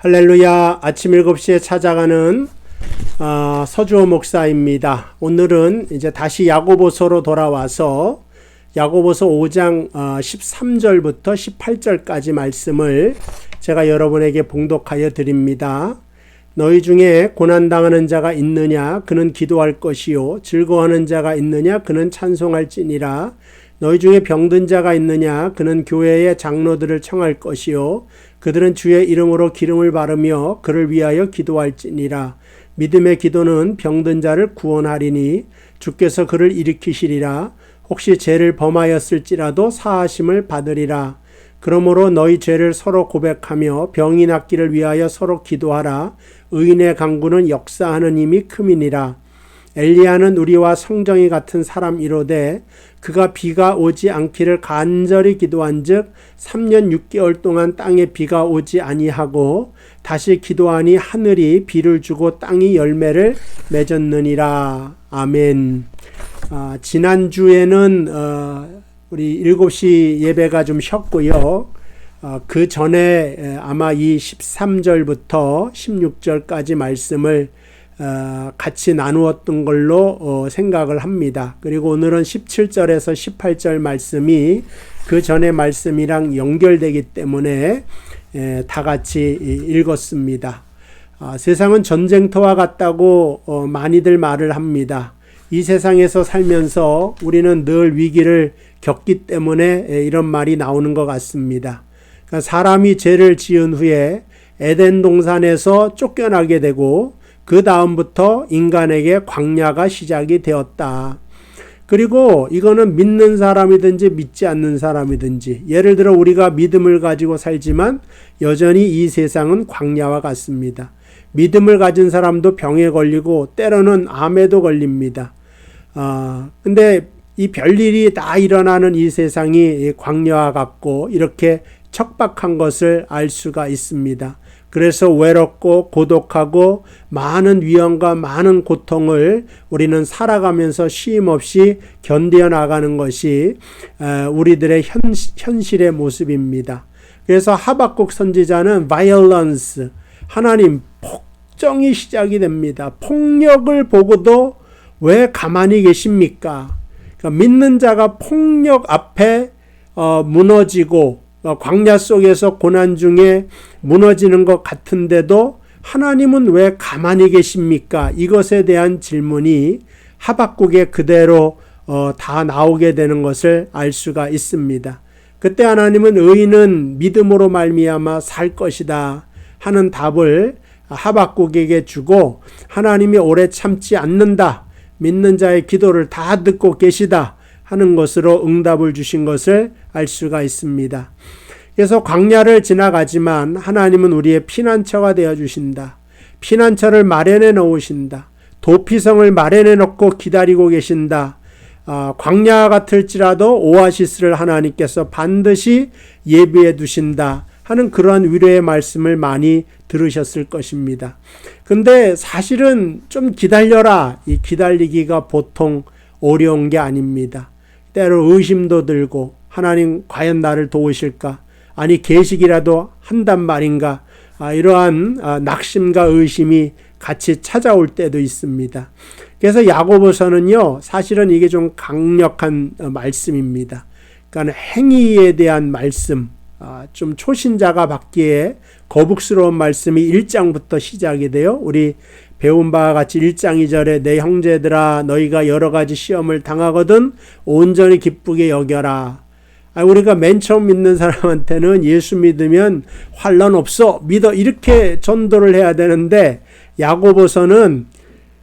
할렐루야. 아침 7시에 찾아가는 서주호 목사입니다. 오늘은 이제 다시 야고보서로 돌아와서 야고보서 5장 13절부터 18절까지 말씀을 제가 여러분에게 봉독하여 드립니다. 너희 중에 고난당하는 자가 있느냐? 그는 기도할 것이요. 즐거워하는 자가 있느냐? 그는 찬송할지니라. 너희 중에 병든 자가 있느냐? 그는 교회의 장로들을 청할 것이요. 그들은 주의 이름으로 기름을 바르며 그를 위하여 기도할지니라. 믿음의 기도는 병든 자를 구원하리니 주께서 그를 일으키시리라. 혹시 죄를 범하였을지라도 사하심을 받으리라. 그러므로 너희 죄를 서로 고백하며 병이 낫기를 위하여 서로 기도하라. 의인의 강구는 역사하는 힘이 큼이니라. 엘리야는 우리와 성정이 같은 사람이로되 그가 비가 오지 않기를 간절히 기도한즉 3년 6개월 동안 땅에 비가 오지 아니하고 다시 기도하니 하늘이 비를 주고 땅이 열매를 맺었느니라. 아멘. 지난주에는 우리 7시 예배가 좀 쉬었고요. 그 전에 아마 이 13절부터 16절까지 말씀을 같이 나누었던 걸로 생각을 합니다. 그리고 오늘은 17절에서 18절 말씀이 그 전의 말씀이랑 연결되기 때문에 다 같이 읽었습니다. 세상은 전쟁터와 같다고 많이들 말을 합니다. 이 세상에서 살면서 우리는 늘 위기를 겪기 때문에 이런 말이 나오는 것 같습니다. 그러니까 사람이 죄를 지은 후에 에덴 동산에서 쫓겨나게 되고 그 다음부터 인간에게 광야가 시작이 되었다. 그리고 이거는 믿는 사람이든지 믿지 않는 사람이든지, 예를 들어 우리가 믿음을 가지고 살지만 여전히 이 세상은 광야와 같습니다. 믿음을 가진 사람도 병에 걸리고 때로는 암에도 걸립니다. 근데 이 별일이 다 일어나는 이 세상이 광야와 같고 이렇게 척박한 것을 알 수가 있습니다. 그래서 외롭고 고독하고 많은 위험과 많은 고통을 우리는 살아가면서 쉼 없이 견뎌 나가는 것이 우리들의 현실의 모습입니다. 그래서 하박국 선지자는 violence, 하나님 폭정이 시작이 됩니다. 폭력을 보고도 왜 가만히 계십니까? 그러니까 믿는 자가 폭력 앞에 무너지고 광야 속에서 고난 중에 무너지는 것 같은데도 하나님은 왜 가만히 계십니까? 이것에 대한 질문이 하박국에 그대로 다 나오게 되는 것을 알 수가 있습니다. 그때 하나님은 의인은 믿음으로 말미암아 살 것이다 하는 답을 하박국에게 주고 하나님이 오래 참지 않는다. 믿는 자의 기도를 다 듣고 계시다 하는 것으로 응답을 주신 것을 알 수가 있습니다. 그래서 광야를 지나가지만 하나님은 우리의 피난처가 되어 주신다. 피난처를 마련해 놓으신다. 도피성을 마련해 놓고 기다리고 계신다. 광야 같을지라도 오아시스를 하나님께서 반드시 예비해 두신다 하는 그러한 위로의 말씀을 많이 들으셨을 것입니다. 근데 사실은 좀 기다려라. 이 기다리기가 보통 어려운 게 아닙니다. 때로 의심도 들고 하나님 과연 나를 도우실까? 아니 계식이라도 한단 말인가? 이러한 낙심과 의심이 같이 찾아올 때도 있습니다. 그래서 야고보서는요, 사실은 이게 좀 강력한 말씀입니다. 그러니까 행위에 대한 말씀, 좀 초신자가 받기에 거북스러운 말씀이 1장부터 시작이 돼요. 우리 배운 바와 같이 1장 2절에 내 형제들아 너희가 여러 가지 시험을 당하거든 온전히 기쁘게 여겨라. 우리가 맨 처음 믿는 사람한테는 예수 믿으면 환난 없어 믿어 이렇게 전도를 해야 되는데 야고보서는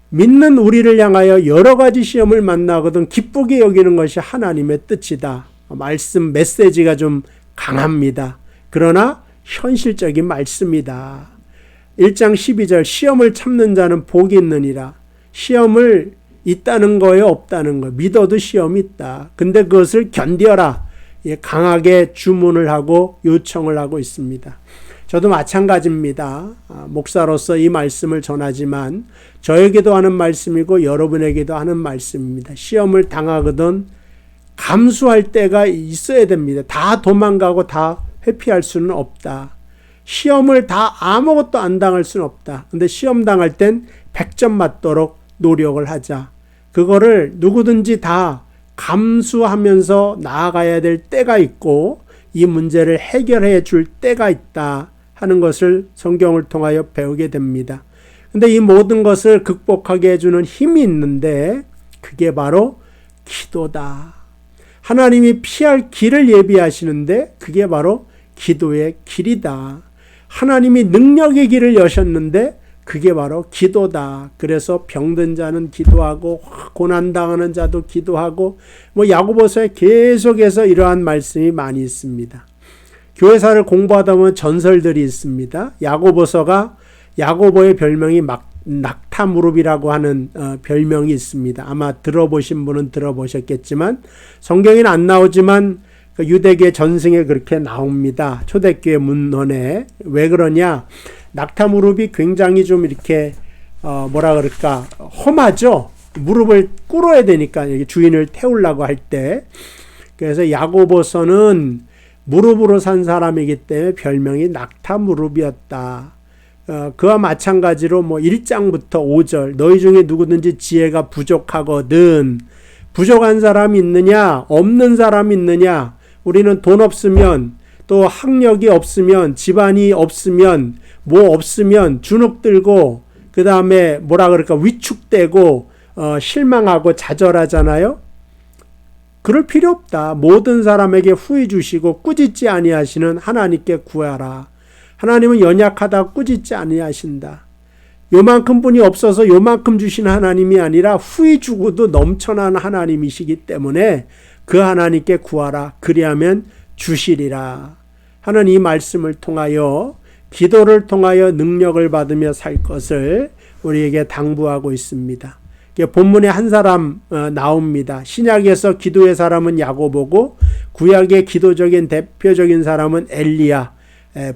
믿는 우리를 향하여 여러 가지 시험을 만나거든 기쁘게 여기는 것이 하나님의 뜻이다. 말씀 메시지가 좀 강합니다. 그러나 현실적인 말씀이다. 1장 12절 시험을 참는 자는 복이 있느니라. 시험을 있다는 거예요, 없다는 거. 믿어도 시험이 있다. 근데 그것을 견뎌라. 강하게 주문을 하고 요청을 하고 있습니다. 저도 마찬가지입니다. 목사로서 이 말씀을 전하지만 저에게도 하는 말씀이고 여러분에게도 하는 말씀입니다. 시험을 당하거든 감수할 때가 있어야 됩니다. 다 도망가고 다 회피할 수는 없다. 시험을 다 아무것도 안 당할 수는 없다. 근데 시험 당할 땐 100점 맞도록 노력을 하자. 그거를 누구든지 다 감수하면서 나아가야 될 때가 있고 이 문제를 해결해 줄 때가 있다 하는 것을 성경을 통하여 배우게 됩니다. 근데 이 모든 것을 극복하게 해주는 힘이 있는데 그게 바로 기도다. 하나님이 피할 길을 예비하시는데 그게 바로 기도의 길이다. 하나님이 능력의 길을 여셨는데 그게 바로 기도다. 그래서 병든 자는 기도하고 고난당하는 자도 기도하고 야고보서에 계속해서 이러한 말씀이 많이 있습니다. 교회사를 공부하다 보면 전설들이 있습니다. 야고보서가 야고보의 별명이 낙타무릎이라고 하는 별명이 있습니다. 아마 들어보신 분은 들어보셨겠지만 성경에는 안 나오지만 유대계 전승에 그렇게 나옵니다. 초대교회 문헌에. 왜 그러냐? 낙타무릎이 굉장히 좀 이렇게 뭐라 그럴까 험하죠. 무릎을 꿇어야 되니까 주인을 태우려고 할 때. 그래서 야고보서는 무릎으로 산 사람이기 때문에 별명이 낙타무릎이었다. 그와 마찬가지로 1장부터 5절 너희 중에 누구든지 지혜가 부족하거든. 부족한 사람이 있느냐? 없는 사람이 있느냐? 우리는 돈 없으면 또 학력이 없으면 집안이 없으면 없으면 주눅 들고 그 다음에 뭐라 그럴까 위축되고 실망하고 좌절하잖아요. 그럴 필요 없다. 모든 사람에게 후히 주시고 꾸짖지 아니하시는 하나님께 구하라. 하나님은 연약하다 꾸짖지 아니하신다. 요만큼 분이 없어서 요만큼 주시는 하나님이 아니라 후히 주고도 넘쳐나는 하나님이시기 때문에 그 하나님께 구하라. 그리하면 주시리라. 하는 이 말씀을 통하여 기도를 통하여 능력을 받으며 살 것을 우리에게 당부하고 있습니다. 본문에 한 사람 나옵니다. 신약에서 기도의 사람은 야고보고 구약의 기도적인 대표적인 사람은 엘리야.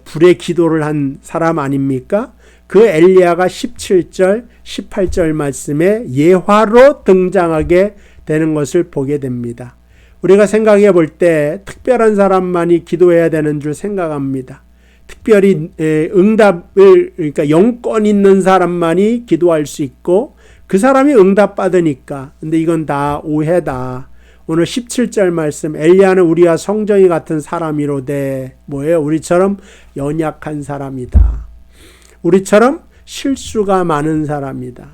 불의 기도를 한 사람 아닙니까? 그 엘리야가 17절, 18절 말씀에 예화로 등장하게 되는 것을 보게 됩니다. 우리가 생각해 볼 때 특별한 사람만이 기도해야 되는 줄 생각합니다. 특별히 응답을 그러니까 영권 있는 사람만이 기도할 수 있고 그 사람이 응답받으니까. 근데 이건 다 오해다. 오늘 17절 말씀 엘리야는 우리와 성정이 같은 사람이로되 뭐예요? 우리처럼 연약한 사람이다. 우리처럼 실수가 많은 사람이다.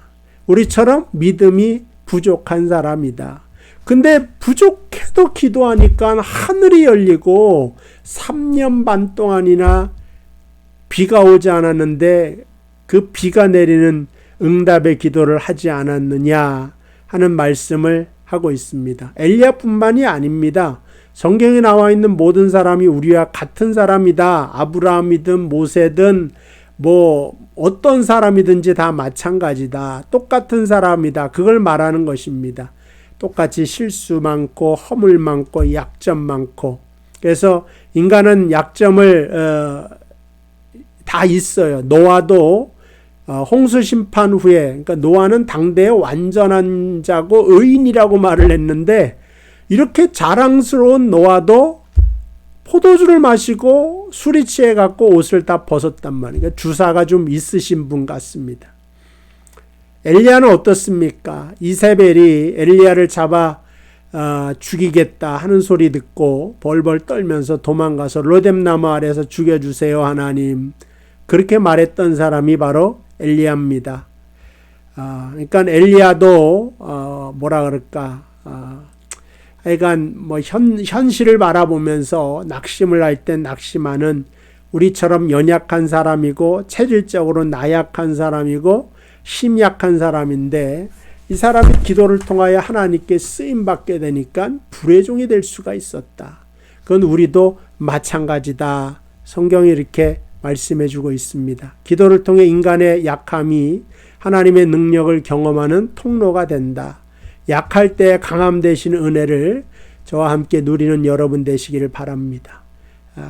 우리처럼 믿음이 부족한 사람이다. 근데 부족해도 기도하니까 하늘이 열리고 3년 반 동안이나 비가 오지 않았는데 그 비가 내리는 응답의 기도를 하지 않았느냐 하는 말씀을 하고 있습니다. 엘리야뿐만이 아닙니다. 성경에 나와 있는 모든 사람이 우리와 같은 사람이다. 아브라함이든 모세든 어떤 사람이든지 다 마찬가지다. 똑같은 사람이다. 그걸 말하는 것입니다. 똑같이 실수 많고 허물 많고 약점 많고. 그래서 인간은 약점을 다 있어요. 노아도 홍수 심판 후에, 그러니까 노아는 당대의 완전한 자고 의인이라고 말을 했는데 이렇게 자랑스러운 노아도 포도주를 마시고 술이 취해 갖고 옷을 다 벗었단 말이에요. 그러니까 주사가 좀 있으신 분 같습니다. 엘리야는 어떻습니까? 이세벨이 엘리야를 잡아 죽이겠다 하는 소리 듣고 벌벌 떨면서 도망가서 로뎀나무 아래에서 죽여주세요 하나님. 그렇게 말했던 사람이 바로 엘리야입니다. 그러니까 엘리야도 뭐라 그럴까? 하여간 현실을 바라보면서 낙심을 할 땐 낙심하는 우리처럼 연약한 사람이고 체질적으로 나약한 사람이고 심약한 사람인데 이 사람이 기도를 통하여 하나님께 쓰임받게 되니까 불의 종이 될 수가 있었다. 그건 우리도 마찬가지다. 성경이 이렇게 말씀해주고 있습니다. 기도를 통해 인간의 약함이 하나님의 능력을 경험하는 통로가 된다. 약할 때 강함 되신 은혜를 저와 함께 누리는 여러분 되시기를 바랍니다.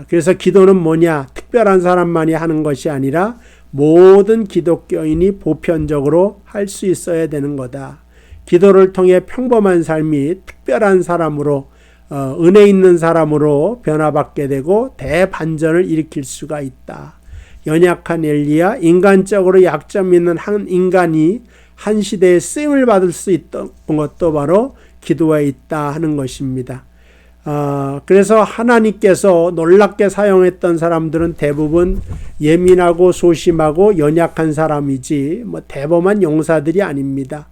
그래서 기도는 뭐냐? 특별한 사람만이 하는 것이 아니라 모든 기독교인이 보편적으로 할 수 있어야 되는 거다. 기도를 통해 평범한 삶이 특별한 사람으로 은혜 있는 사람으로 변화받게 되고 대반전을 일으킬 수가 있다. 연약한 엘리야, 인간적으로 약점 있는 한 인간이 한 시대에 쓰임을 받을 수 있던 것도 바로 기도에 있다 하는 것입니다. 그래서 하나님께서 놀랍게 사용했던 사람들은 대부분 예민하고 소심하고 연약한 사람이지 대범한 용사들이 아닙니다.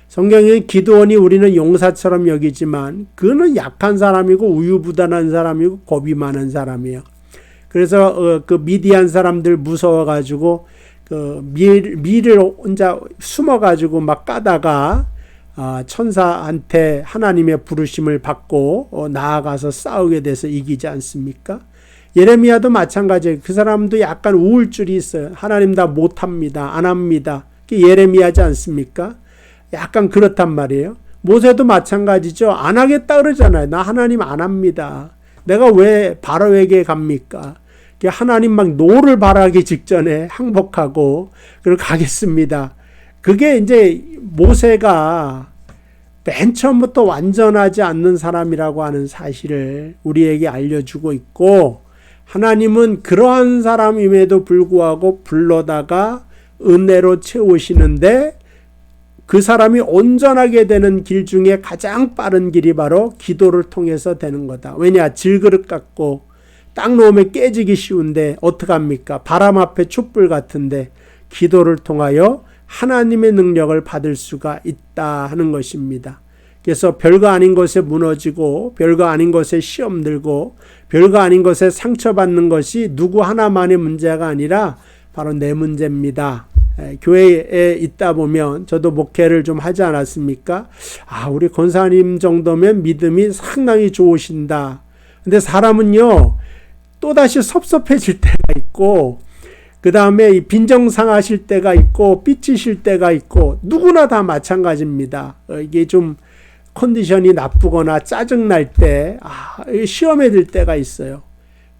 성경의 기드온이 우리는 용사처럼 여기지만 그는 약한 사람이고 우유부단한 사람이고 겁이 많은 사람이에요. 그래서 그 미디안 사람들 무서워가지고 그 밀을 혼자 숨어가지고 막 까다가 천사한테 하나님의 부르심을 받고 나아가서 싸우게 돼서 이기지 않습니까? 예레미야도 마찬가지예요. 그 사람도 약간 우울증이 있어요. 하나님 다 못합니다. 안 합니다. 그게 예레미야지 않습니까? 약간 그렇단 말이에요. 모세도 마찬가지죠. 안 하겠다 그러잖아요. 나 하나님 안 합니다. 내가 왜 바로에게 갑니까? 하나님 막 노를 바라기 직전에 항복하고 그걸 가겠습니다. 그게 이제 모세가 맨 처음부터 완전하지 않는 사람이라고 하는 사실을 우리에게 알려주고 있고, 하나님은 그러한 사람임에도 불구하고 불러다가 은혜로 채우시는데 그 사람이 온전하게 되는 길 중에 가장 빠른 길이 바로 기도를 통해서 되는 거다. 왜냐? 질그릇 같고 딱 놓으면 깨지기 쉬운데 어떡합니까? 바람 앞에 촛불 같은데 기도를 통하여 하나님의 능력을 받을 수가 있다 하는 것입니다. 그래서 별거 아닌 것에 무너지고 별거 아닌 것에 시험 들고 별거 아닌 것에 상처받는 것이 누구 하나만의 문제가 아니라 바로 내 문제입니다. 교회에 있다 보면 저도 목회를 좀 하지 않았습니까? 우리 권사님 정도면 믿음이 상당히 좋으신다. 근데 사람은요 또다시 섭섭해질 때가 있고 그 다음에 빈정상하실 때가 있고 삐치실 때가 있고 누구나 다 마찬가지입니다. 이게 좀 컨디션이 나쁘거나 짜증날 때 시험에 들 때가 있어요.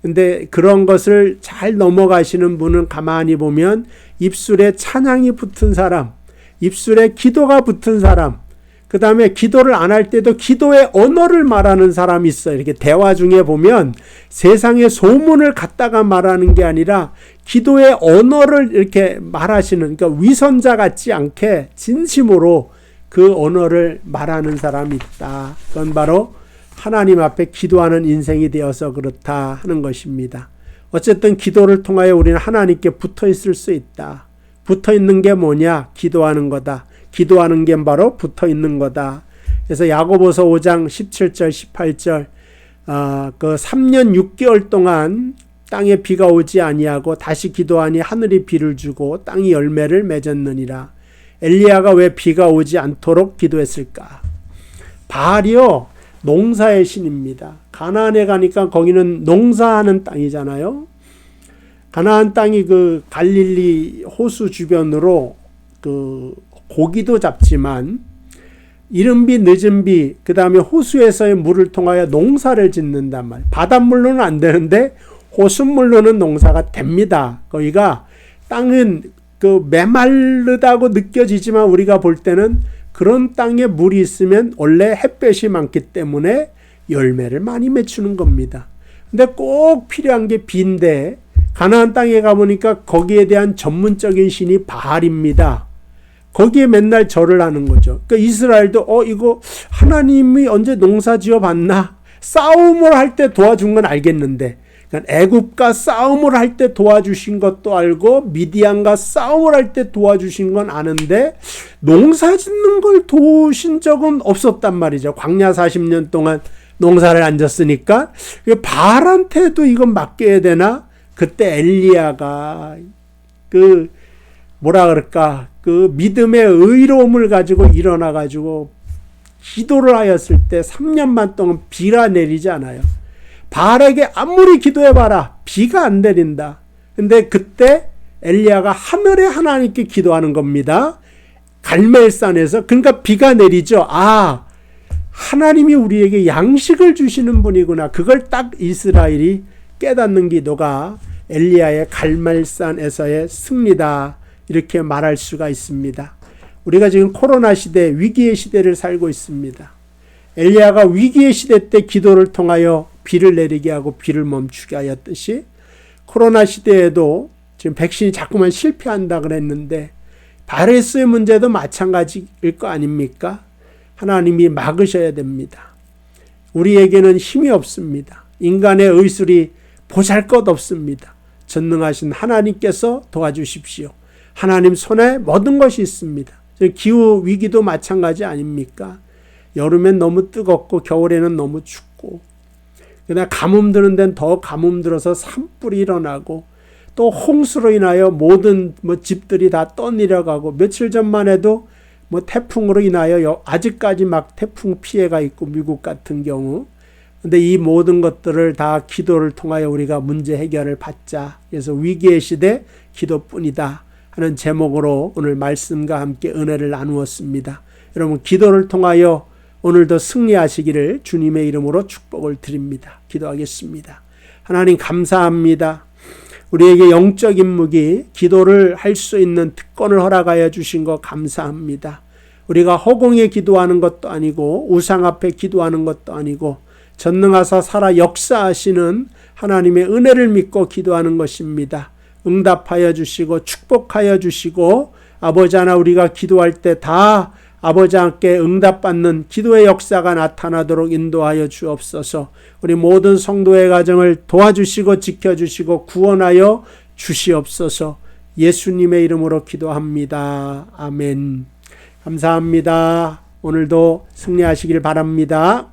근데 그런 것을 잘 넘어가시는 분은 가만히 보면 입술에 찬양이 붙은 사람, 입술에 기도가 붙은 사람, 그 다음에 기도를 안 할 때도 기도의 언어를 말하는 사람이 있어요. 이렇게 대화 중에 보면 세상의 소문을 갖다가 말하는 게 아니라 기도의 언어를 이렇게 말하시는, 그러니까 위선자 같지 않게 진심으로 그 언어를 말하는 사람이 있다. 그건 바로 하나님 앞에 기도하는 인생이 되어서 그렇다 하는 것입니다. 어쨌든 기도를 통하여 우리는 하나님께 붙어 있을 수 있다. 붙어 있는 게 뭐냐? 기도하는 거다. 기도하는 게 바로 붙어 있는 거다. 그래서 야고보서 5장 17절 18절 그 3년 6개월 동안 땅에 비가 오지 아니하고 다시 기도하니 하늘이 비를 주고 땅이 열매를 맺었느니라. 엘리야가 왜 비가 오지 않도록 기도했을까? 바알이요 농사의 신입니다. 가나안에 가니까 거기는 농사하는 땅이잖아요. 가나안 땅이 그 갈릴리 호수 주변으로 그 고기도 잡지만 이른 비 늦은 비 그 다음에 호수에서의 물을 통하여 농사를 짓는단 말이에요. 바닷물로는 안 되는데 호수물로는 농사가 됩니다. 거기가 땅은 그 메마르다고 느껴지지만 우리가 볼 때는 그런 땅에 물이 있으면 원래 햇볕이 많기 때문에 열매를 많이 맺추는 겁니다. 근데 꼭 필요한 게 비인데 가나안 땅에 가보니까 거기에 대한 전문적인 신이 바알입니다. 거기에 맨날 절을 하는 거죠. 그러니까 이스라엘도 이거 하나님이 언제 농사 지어 봤나? 싸움을 할 때 도와준 건 알겠는데, 그러니까 애굽과 싸움을 할 때 도와주신 것도 알고 미디안과 싸움을 할 때 도와주신 건 아는데 농사 짓는 걸 도우신 적은 없었단 말이죠. 광야 40년 동안 농사를 안 졌으니까 바알한테도 이건 맡겨야 되나? 그때 엘리야가 그 믿음의 의로움을 가지고 일어나 가지고 기도를 하였을 때 3년만 동안 비가 내리지 않아요. 바알에게 아무리 기도해봐라 비가 안 내린다. 근데 그때 엘리야가 하늘의 하나님께 기도하는 겁니다. 갈멜산에서. 그러니까 비가 내리죠. 하나님이 우리에게 양식을 주시는 분이구나. 그걸 딱 이스라엘이 깨닫는 기도가 엘리야의 갈멜산에서의 승리다. 이렇게 말할 수가 있습니다. 우리가 지금 코로나 시대, 위기의 시대를 살고 있습니다. 엘리야가 위기의 시대 때 기도를 통하여 비를 내리게 하고 비를 멈추게 하였듯이 코로나 시대에도 지금 백신이 자꾸만 실패한다 그랬는데 바이러스의 문제도 마찬가지일 거 아닙니까? 하나님이 막으셔야 됩니다. 우리에게는 힘이 없습니다. 인간의 의술이 보잘것없습니다. 전능하신 하나님께서 도와주십시오. 하나님 손에 모든 것이 있습니다. 기후 위기도 마찬가지 아닙니까? 여름엔 너무 뜨겁고 겨울에는 너무 춥고, 그러나 가뭄 드는 데는 더 가뭄 들어서 산불이 일어나고, 또 홍수로 인하여 모든 집들이 다 떠내려가고, 며칠 전만 해도 태풍으로 인하여 아직까지 막 태풍 피해가 있고, 미국 같은 경우. 근데 이 모든 것들을 다 기도를 통하여 우리가 문제 해결을 받자. 그래서 위기의 시대 기도뿐이다 하는 제목으로 오늘 말씀과 함께 은혜를 나누었습니다. 여러분, 기도를 통하여 오늘도 승리하시기를 주님의 이름으로 축복을 드립니다. 기도하겠습니다. 하나님 감사합니다. 우리에게 영적인 무기, 기도를 할 수 있는 특권을 허락하여 주신 것 감사합니다. 우리가 허공에 기도하는 것도 아니고 우상 앞에 기도하는 것도 아니고 전능하사 살아 역사하시는 하나님의 은혜를 믿고 기도하는 것입니다. 응답하여 주시고 축복하여 주시고, 아버지 하나 우리가 기도할 때 다 아버지 함께 응답받는 기도의 역사가 나타나도록 인도하여 주옵소서. 우리 모든 성도의 가정을 도와주시고 지켜주시고 구원하여 주시옵소서. 예수님의 이름으로 기도합니다. 아멘. 감사합니다. 오늘도 승리하시길 바랍니다.